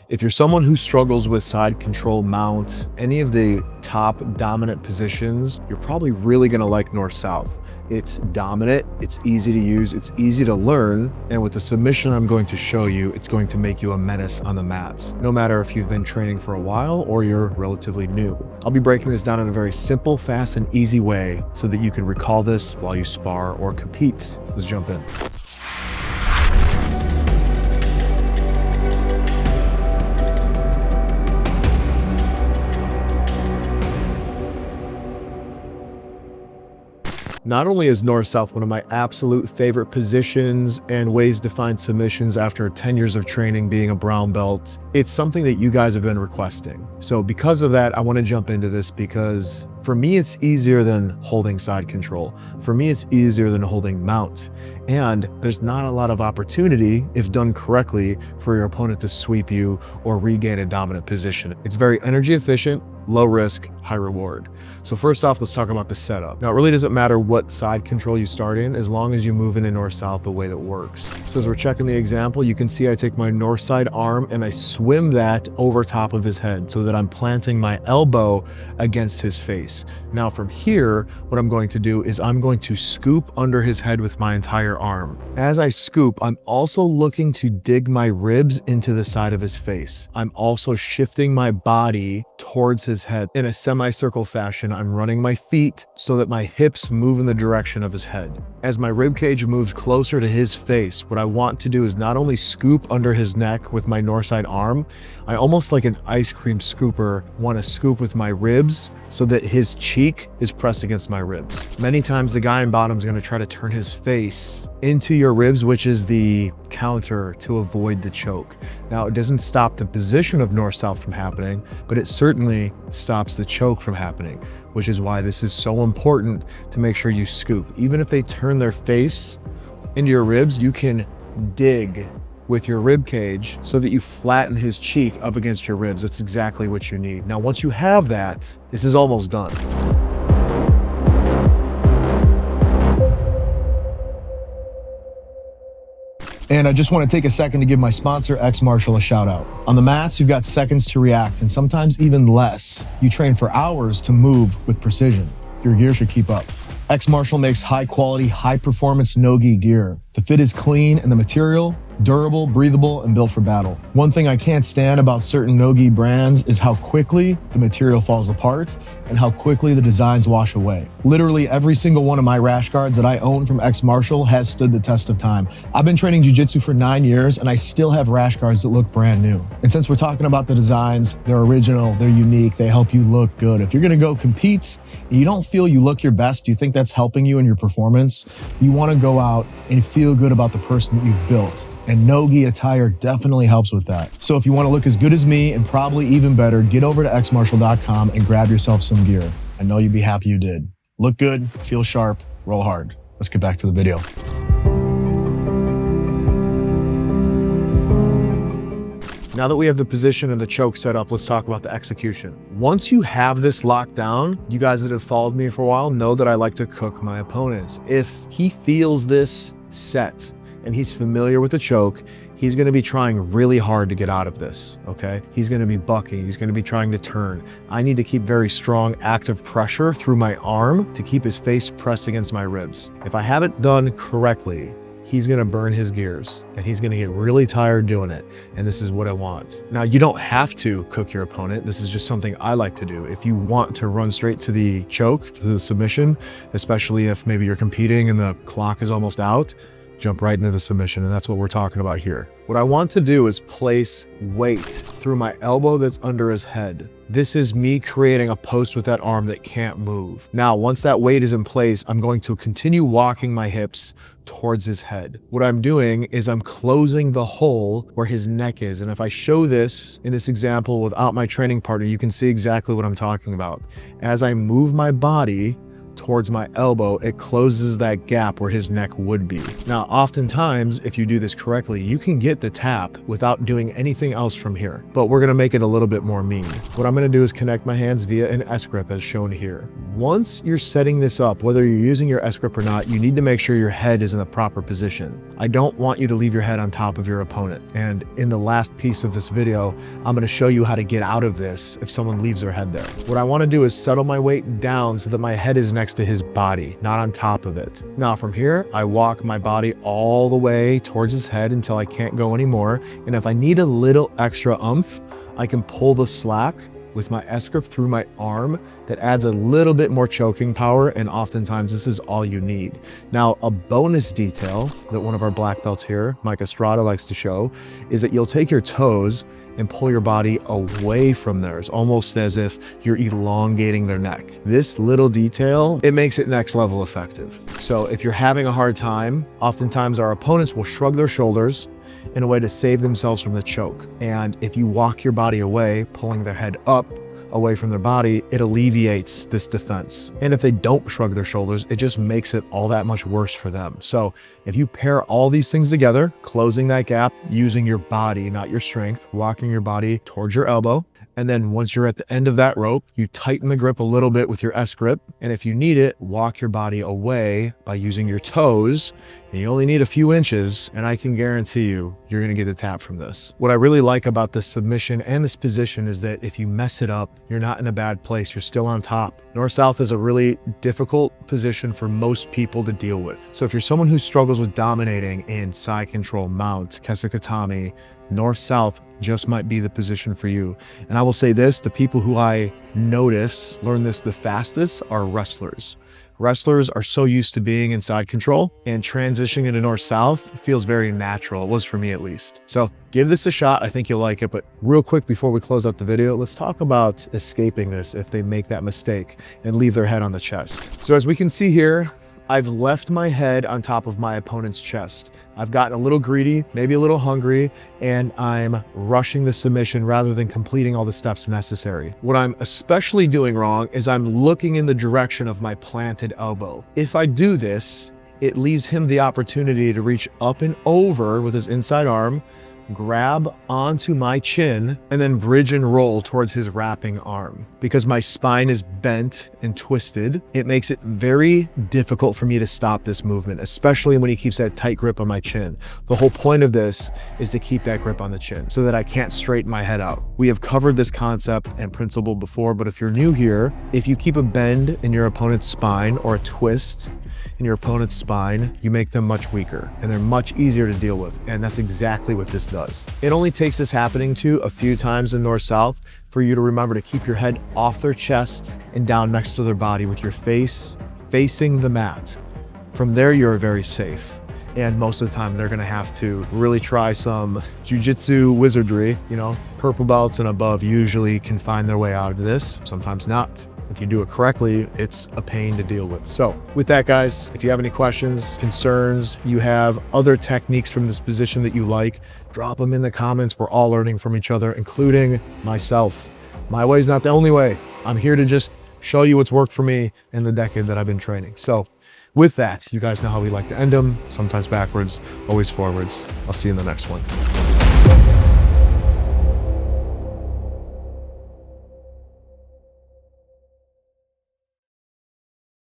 If you're someone who struggles with side control mount, any of the top dominant positions, you're probably really gonna like north-south. It's dominant, it's easy to use, it's easy to learn, and with the submission I'm going to show you, it's going to make you a menace on the mats, no matter if you've been training for a while or you're relatively new. I'll be breaking this down in a very simple, fast, and easy way so that you can recall this while you spar or compete. Let's jump in. Not only is north-south one of my absolute favorite positions and ways to find submissions after 10 years of training being a brown belt, it's something that you guys have been requesting. So because of that, I want to jump into this because for me, it's easier than holding side control. For me, it's easier than holding mount. And there's not a lot of opportunity, if done correctly, for your opponent to sweep you or regain a dominant position. It's very energy efficient, low risk, high reward. So first off, let's talk about the setup. Now, it really doesn't matter what side control you start in, as long as you move in a north-south the way that works. So as we're checking the example, you can see I take my north side arm and I swim that over top of his head so that I'm planting my elbow against his face. Now from here, what I'm going to do is I'm going to scoop under his head with my entire arm. As I scoop, I'm also looking to dig my ribs into the side of his face. I'm also shifting my body towards his head. In a semicircle fashion, I'm running my feet so that my hips move in the direction of his head. As my rib cage moves closer to his face, what I want to do is not only scoop under his neck with my north side arm, I almost like an ice cream scooper want to scoop with my ribs so that his cheek is pressed against my ribs. Many times the guy in bottom is going to try to turn his face into your ribs, which is the counter to avoid the choke. Now, it doesn't stop the position of north-south from happening, but it certainly stops the choke from happening, which is why this is so important to make sure you scoop. Even if they turn their face into your ribs, you can dig with your rib cage so that you flatten his cheek up against your ribs. That's exactly what you need. Now, once you have that, this is almost done. And I just want to take a second to give my sponsor, X Martial, a shout out. On the mats, you've got seconds to react and sometimes even less. You train for hours to move with precision. Your gear should keep up. X Martial makes high quality, high performance no-gi gear. The fit is clean and the material durable, breathable, and built for battle. One thing I can't stand about certain no-gi brands is how quickly the material falls apart and how quickly the designs wash away. Literally every single one of my rash guards that I own from X Martial has stood the test of time. I've been training jiu-jitsu for 9 years and I still have rash guards that look brand new. And since we're talking about the designs, they're original, they're unique, they help you look good. If you're gonna go compete and you don't feel you look your best, do you think that's helping you in your performance? You wanna go out and feel good about the person that you've built. And no-gi attire definitely helps with that. So if you want to look as good as me and probably even better, get over to xmartial.com and grab yourself some gear. I know you'd be happy you did. Look good, feel sharp, roll hard. Let's get back to the video. Now that we have the position and the choke set up, let's talk about the execution. Once you have this locked down, you guys that have followed me for a while know that I like to cook my opponents. If he feels this set, and he's familiar with the choke, he's gonna be trying really hard to get out of this, okay? He's gonna be bucking, he's gonna be trying to turn. I need to keep very strong active pressure through my arm to keep his face pressed against my ribs. If I have it done correctly, he's gonna burn his gears and he's gonna get really tired doing it. And this is what I want. Now, you don't have to cook your opponent. This is just something I like to do. If you want to run straight to the choke, to the submission, especially if maybe you're competing and the clock is almost out, jump right into the submission, and that's what we're talking about here. What I want to do is place weight through my elbow that's under his head. This is me creating a post with that arm that can't move. Now, once that weight is in place, I'm going to continue walking my hips towards his head. What I'm doing is I'm closing the hole where his neck is. And if I show this in this example without my training partner, you can see exactly what I'm talking about. As I move my body, towards my elbow, it closes that gap where his neck would be. Now, oftentimes, if you do this correctly, you can get the tap without doing anything else from here, but we're gonna make it a little bit more mean. What I'm gonna do is connect my hands via an S-grip as shown here. Once you're setting this up, whether you're using your S-grip or not, you need to make sure your head is in the proper position. I don't want you to leave your head on top of your opponent. And in the last piece of this video, I'm gonna show you how to get out of this if someone leaves their head there. What I wanna do is settle my weight down so that my head is next to his body, not on top of it. Now from here, I walk my body all the way towards his head until I can't go anymore. And if I need a little extra oomph, I can pull the slack with my S-grip through my arm. That adds a little bit more choking power, and oftentimes this is all you need. Now, a bonus detail that one of our black belts here, Mike Estrada, likes to show is that you'll take your toes and pull your body away from theirs, almost as if you're elongating their neck. This little detail, it makes it next level effective. So if you're having a hard time, oftentimes our opponents will shrug their shoulders in a way to save themselves from the choke. And if you walk your body away, pulling their head up away from their body, it alleviates this defense. And if they don't shrug their shoulders, it just makes it all that much worse for them. So if you pair all these things together, closing that gap, using your body, not your strength, walking your body towards your elbow, and then once you're at the end of that rope, you tighten the grip a little bit with your S grip. And if you need it, walk your body away by using your toes. And you only need a few inches, and I can guarantee you're gonna get a tap from this. What I really like about this submission and this position is that if you mess it up, you're not in a bad place, you're still on top. North-South is a really difficult position for most people to deal with. So if you're someone who struggles with dominating in side control, mount, kesikatami, North-South just might be the position for you. And I will say this, the people who I notice learn this the fastest are wrestlers. Wrestlers are so used to being in side control, and transitioning into North-South feels very natural. It was for me at least. So give this a shot. I think you'll like it. But real quick before we close out the video, let's talk about escaping this if they make that mistake and leave their head on the chest. So as we can see here, I've left my head on top of my opponent's chest. I've gotten a little greedy, maybe a little hungry, and I'm rushing the submission rather than completing all the steps necessary. What I'm especially doing wrong is I'm looking in the direction of my planted elbow. If I do this, it leaves him the opportunity to reach up and over with his inside arm, grab onto my chin, and then bridge and roll towards his wrapping arm. Because my spine is bent and twisted, it makes it very difficult for me to stop this movement, especially when he keeps that tight grip on my chin. The whole point of this is to keep that grip on the chin so that I can't straighten my head out. We have covered this concept and principle before, but if you're new here, if you keep a bend in your opponent's spine or a twist in your opponent's spine, you make them much weaker and they're much easier to deal with. And that's exactly what this does. It only takes this happening to a few times in North-South for you to remember to keep your head off their chest and down next to their body with your face facing the mat. From there, you're very safe. And most of the time they're gonna have to really try some jiu-jitsu wizardry. You know, purple belts and above usually can find their way out of this, sometimes not. If you do it correctly, it's a pain to deal with. So with that, guys, if you have any questions, concerns, you have other techniques from this position that you like, drop them in the comments. We're all learning from each other, including myself. My way is not the only way. I'm here to just show you what's worked for me in the decade that I've been training. So with that, you guys know how we like to end them, sometimes backwards, always forwards. I'll see you in the next one.